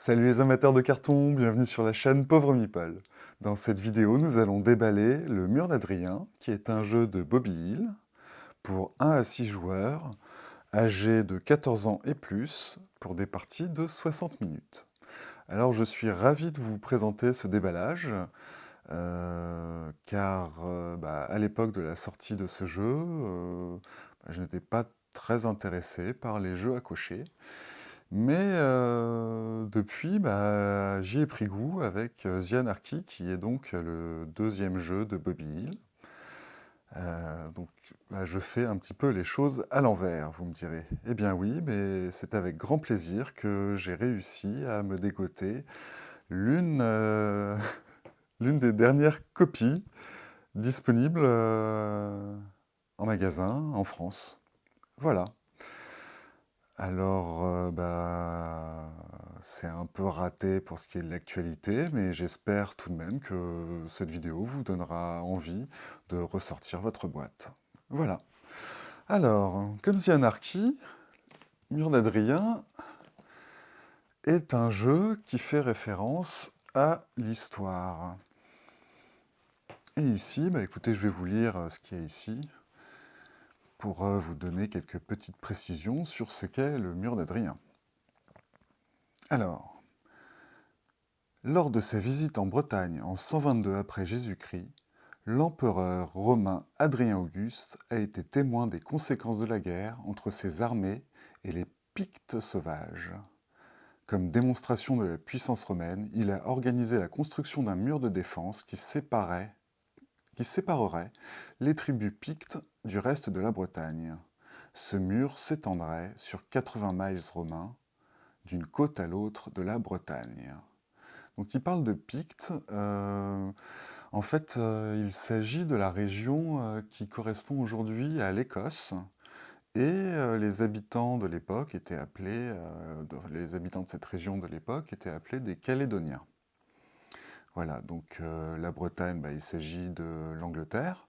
Salut les amateurs de carton, bienvenue sur la chaîne Pauvre Meeple. Dans cette vidéo, nous allons déballer le Mur d'Adrien, qui est un jeu de Bobby Hill pour 1 à 6 joueurs, âgés de 14 ans et plus, pour des parties de 60 minutes. Alors je suis ravi de vous présenter ce déballage, car à l'époque de la sortie de ce jeu, je n'étais pas très intéressé par les jeux à cocher. Mais depuis, j'y ai pris goût avec The Anarchy, qui est donc le deuxième jeu de Bobby Hill. Je fais un petit peu les choses à l'envers, vous me direz. Eh bien oui, mais c'est avec grand plaisir que j'ai réussi à me dégoter l'une l'une des dernières copies disponibles en magasin en France. Voilà. Alors, c'est un peu raté pour ce qui est de l'actualité, mais j'espère tout de même que cette vidéo vous donnera envie de ressortir votre boîte. Voilà. Alors, comme The Anarchy, Mur d'Adrien est un jeu qui fait référence à l'histoire. Et ici, écoutez, je vais vous lire ce qu'il y a ici pour vous donner quelques petites précisions sur ce qu'est le Mur d'Adrien. Alors, lors de sa visite en Bretagne en 122 après Jésus-Christ, l'empereur romain Adrien Auguste a été témoin des conséquences de la guerre entre ses armées et les Pictes sauvages. Comme démonstration de la puissance romaine, il a organisé la construction d'un mur de défense qui séparerait les tribus Pictes du reste de la Bretagne. Ce mur s'étendrait sur 80 miles romains, d'une côte à l'autre de la Bretagne. Donc il parle de Pictes. Il s'agit de la région qui correspond aujourd'hui à l'Écosse. Et les habitants de l'époque étaient appelés, les habitants de cette région de l'époque étaient appelés des Calédoniens. Voilà, donc la Bretagne, il s'agit de l'Angleterre.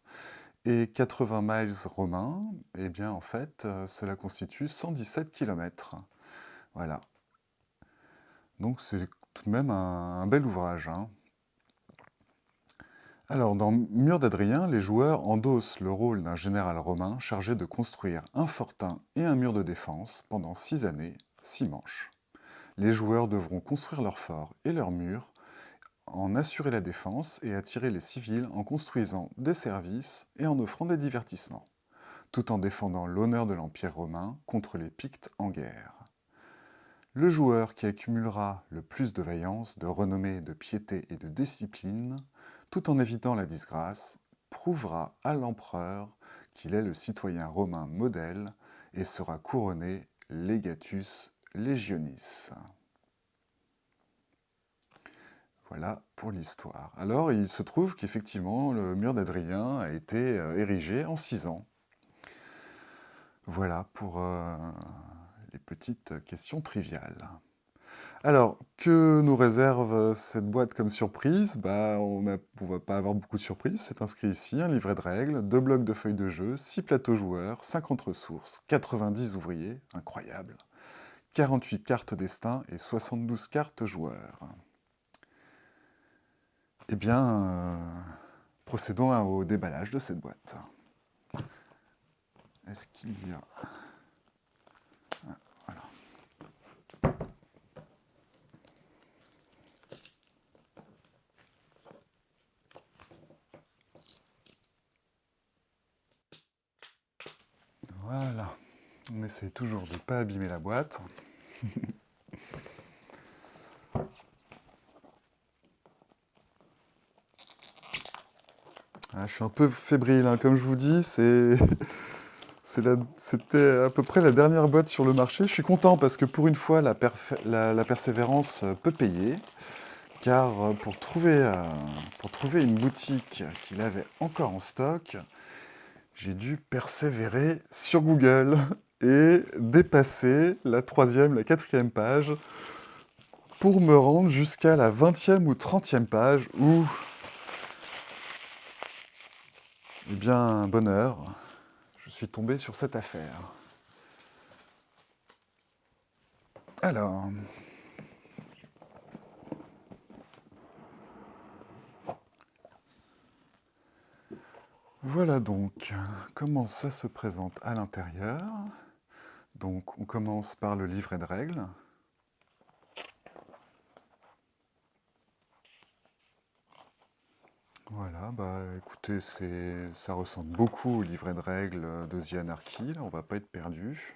Et 80 miles romains, eh bien en fait, cela constitue 117 km. Voilà. Donc c'est tout de même un bel ouvrage, hein. Alors, dans Mur d'Adrien, les joueurs endossent le rôle d'un général romain chargé de construire un fortin et un mur de défense pendant 6 années, 6 manches. Les joueurs devront construire leur fort et leur mur, en assurer la défense et attirer les civils en construisant des services et en offrant des divertissements, tout en défendant l'honneur de l'Empire romain contre les Pictes en guerre. Le joueur qui accumulera le plus de vaillance, de renommée, de piété et de discipline, tout en évitant la disgrâce, prouvera à l'empereur qu'il est le citoyen romain modèle et sera couronné legatus legionis. Voilà pour l'histoire. Alors, il se trouve qu'effectivement, le mur d'Adrien a été érigé en 6 ans. Voilà pour les petites questions triviales. Alors, que nous réserve cette boîte comme surprise? On ne va pas avoir beaucoup de surprises. C'est inscrit ici, un livret de règles, 2 blocs de feuilles de jeu, 6 plateaux joueurs, 50 ressources, 90 ouvriers, incroyable, 48 cartes destin et 72 cartes joueurs. Eh bien, procédons au déballage de cette boîte. Est-ce qu'il y a... Voilà. Voilà. On essaie toujours de ne pas abîmer la boîte. Je suis un peu fébrile, hein. Comme je vous dis, c'était à peu près la dernière boîte sur le marché. Je suis content parce que pour une fois, la persévérance peut payer. Car pour trouver une boutique qu'il avait encore en stock, j'ai dû persévérer sur Google et dépasser la 3e, la 4e page pour me rendre jusqu'à la 20e ou 30e page où, eh bien, bonheur, je suis tombé sur cette affaire. Alors, Voilà donc comment ça se présente à l'intérieur. Donc on commence par le livret de règles. Voilà, bah écoutez, ça ressemble beaucoup au livret de règles de The Anarchy, là on va pas être perdu.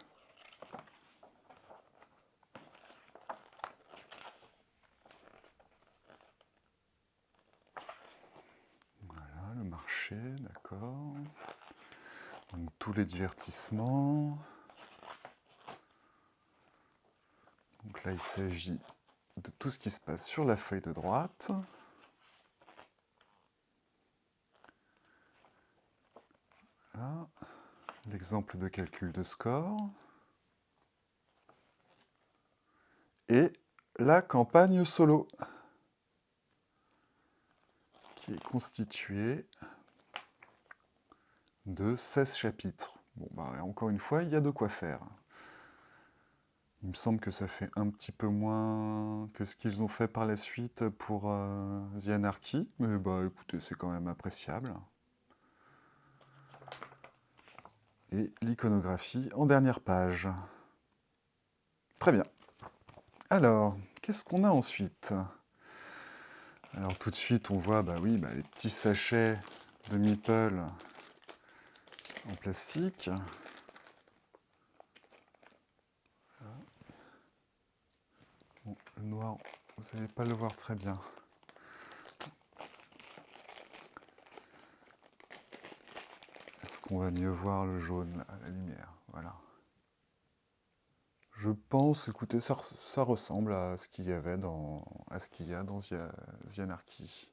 Voilà, le marché, d'accord. Donc tous les divertissements. Donc là il s'agit de tout ce qui se passe sur la feuille de droite. Là, l'exemple de calcul de score. Et la campagne solo, qui est constituée de 16 chapitres. Bon, bah, encore une fois, il y a de quoi faire. Il me semble que ça fait un petit peu moins que ce qu'ils ont fait par la suite pour The Anarchy, mais bah écoutez, c'est quand même appréciable. Et l'iconographie en dernière page. Très bien. Alors, qu'est-ce qu'on a ensuite? Alors tout de suite, on voit les petits sachets de meeple en plastique. Bon, le noir, vous n'allez pas le voir très bien. Est-ce qu'on va mieux voir le jaune à la lumière? Voilà. Je pense, écoutez, ça ressemble à ce qu'il y avait à ce qu'il y a dans The Anarchy.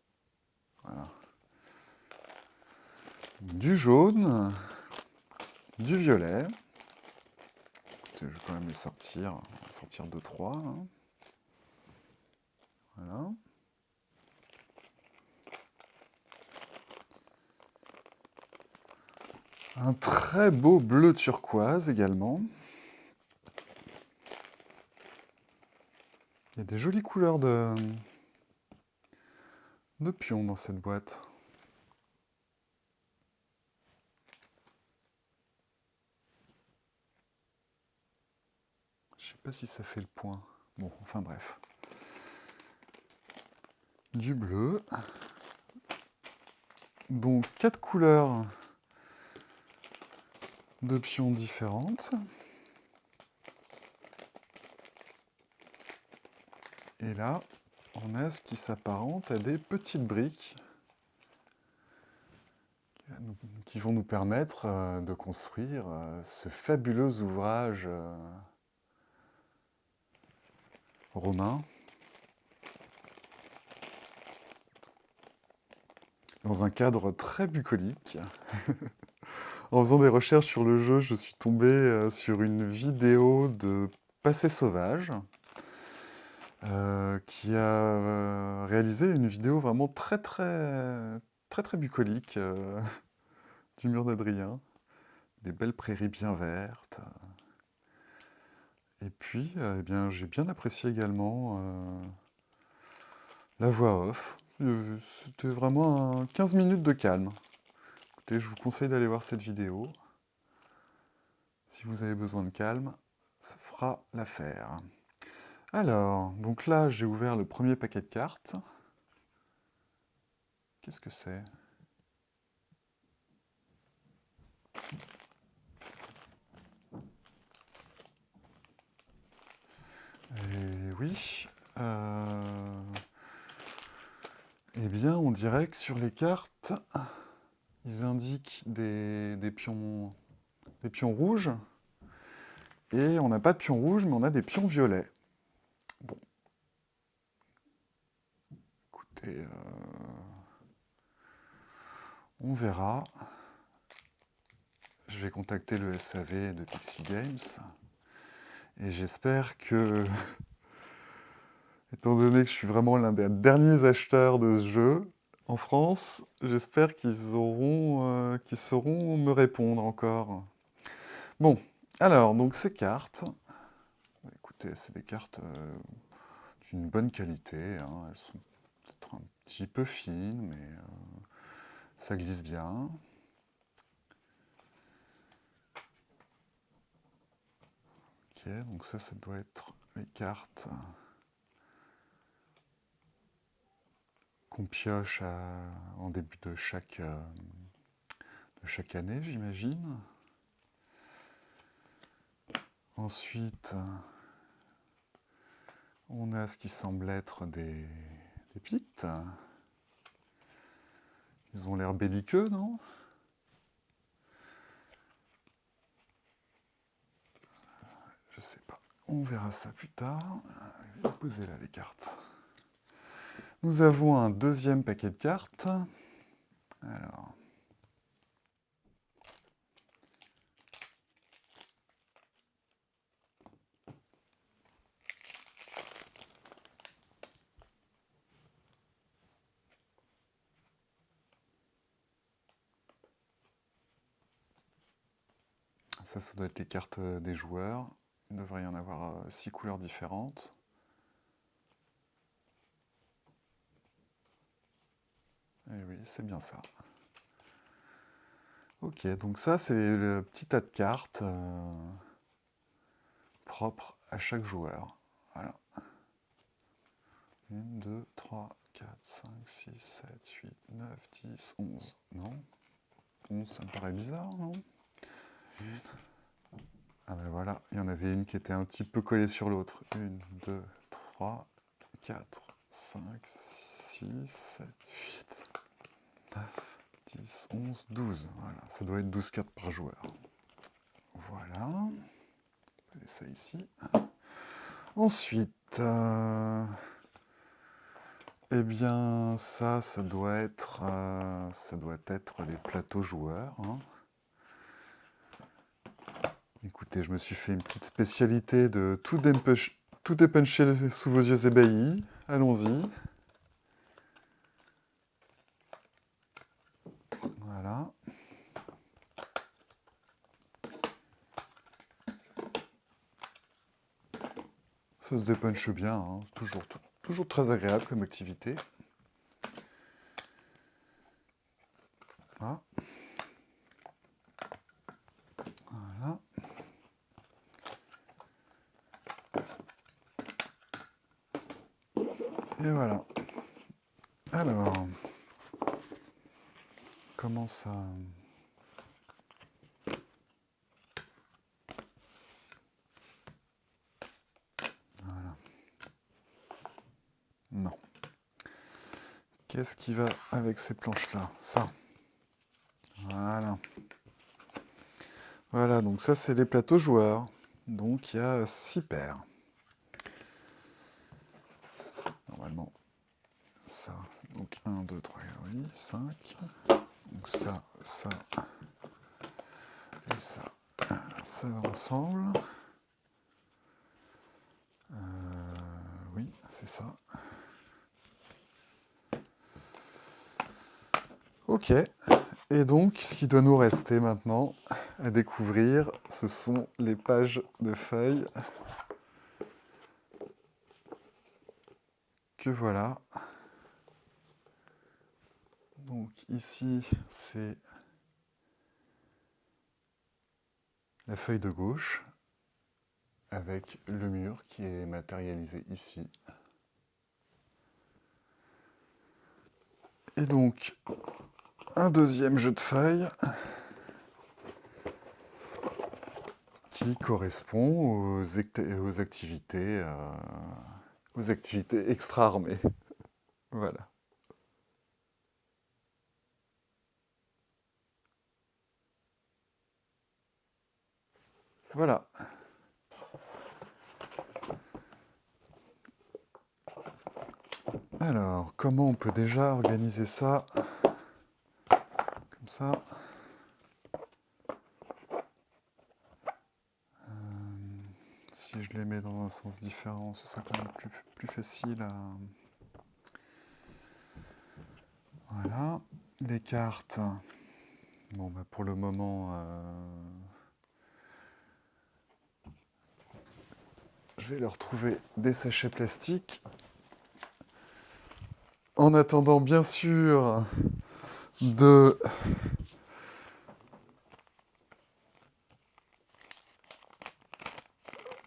Voilà. Du jaune, du violet. Écoutez, je vais quand même les sortir. On va sortir 2-3. Hein. Voilà. Un très beau bleu turquoise également. Il y a des jolies couleurs de pions dans cette boîte. Je sais pas si ça fait le point. Bon, enfin bref. Du bleu. Donc 4 couleurs de pions différentes. Et là, on a ce qui s'apparente à des petites briques qui vont nous permettre de construire ce fabuleux ouvrage romain dans un cadre très bucolique. En faisant des recherches sur le jeu, je suis tombé sur une vidéo de Passé Sauvage qui a réalisé une vidéo vraiment très bucolique du mur d'Adrien. Des belles prairies bien vertes. Et puis, eh bien, j'ai bien apprécié également la voix off. C'était vraiment 15 minutes de calme. Écoutez, je vous conseille d'aller voir cette vidéo. Si vous avez besoin de calme, ça fera l'affaire. Alors, donc là, j'ai ouvert le premier paquet de cartes. Qu'est-ce que c'est? Et oui. Eh bien, on dirait que sur les cartes, ils indiquent des pions rouges. Et on n'a pas de pions rouges, mais on a des pions violets. Bon. Écoutez, on verra. Je vais contacter le SAV de Pixie Games. Et j'espère que, étant donné que je suis vraiment l'un des derniers acheteurs de ce jeu en France, j'espère qu'ils sauront me répondre encore. Bon, alors, donc ces cartes, écoutez, c'est des cartes d'une bonne qualité, hein. Elles sont peut-être un petit peu fines, mais ça glisse bien. Ok, donc ça doit être les cartes qu'on pioche en début de chaque année, j'imagine. Ensuite, on a ce qui semble être des pites. Ils ont l'air belliqueux, non? Je sais pas. On verra ça plus tard. Je vais poser là les cartes. Nous avons un deuxième paquet de cartes. Alors. Ça doit être les cartes des joueurs. Il devrait y en avoir 6 couleurs différentes. Et oui, c'est bien ça. Ok, donc ça, c'est le petit tas de cartes propres à chaque joueur. Voilà. 1, 2, 3, 4, 5, 6, 7, 8, 9, 10, 11. Non? 11, ça me paraît bizarre, non? Ah ben voilà, il y en avait une qui était un petit peu collée sur l'autre. 1, 2, 3, 4, 5, 6, 7, 8, 9, 10, 11, 12. Voilà, ça doit être 12 cartes par joueur. Voilà. On va laisser ça ici. Ensuite, eh bien, ça doit être les plateaux joueurs. Hein. Écoutez, je me suis fait une petite spécialité de tout dépuncher sous vos yeux ébahis. Allons-y. Voilà. Ça se dépunche bien, hein. C'est toujours très agréable comme activité. Ah. Voilà. Et voilà. Alors, comment ça... Voilà. Non. Qu'est-ce qui va avec ces planches-là? Ça. Voilà. Voilà, donc ça, c'est les plateaux joueurs. Donc, il y a 6 paires. Normalement, ça. Donc, 1, 2, 3, oui, 5. Donc, ça et ça. Ça va ensemble. Oui, c'est ça. Ok. Et donc, ce qui doit nous rester maintenant à découvrir, ce sont les pages de feuilles. Que voilà. Donc ici, c'est la feuille de gauche, avec le mur qui est matérialisé ici. Et donc, un deuxième jeu de feuilles qui correspond aux activités extra-armées. Voilà. Voilà. Alors, comment on peut déjà organiser ça? Comme ça. Si je les mets dans un sens différent, ce sera quand même plus facile à... Voilà. Les cartes. Bon, bah pour le moment, je vais leur trouver des sachets plastiques. En attendant, bien sûr, de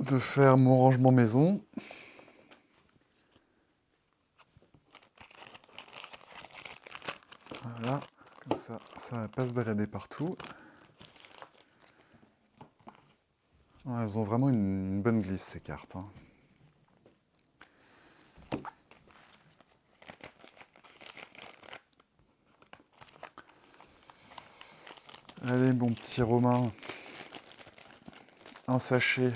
de faire mon rangement maison. Voilà, comme ça ne va pas se balader partout. Ouais, elles ont vraiment une bonne glisse, ces cartes, hein. Allez, mon petit Romain, un sachet.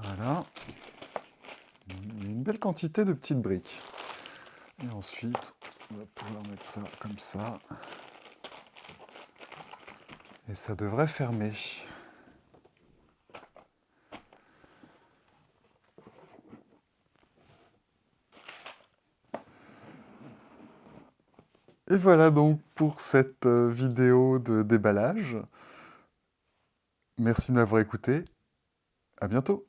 Voilà. Il y a une belle quantité de petites briques. Et ensuite, on va pouvoir mettre ça comme ça. Et ça devrait fermer. Et voilà donc pour cette vidéo de déballage. Merci de m'avoir écouté. À bientôt.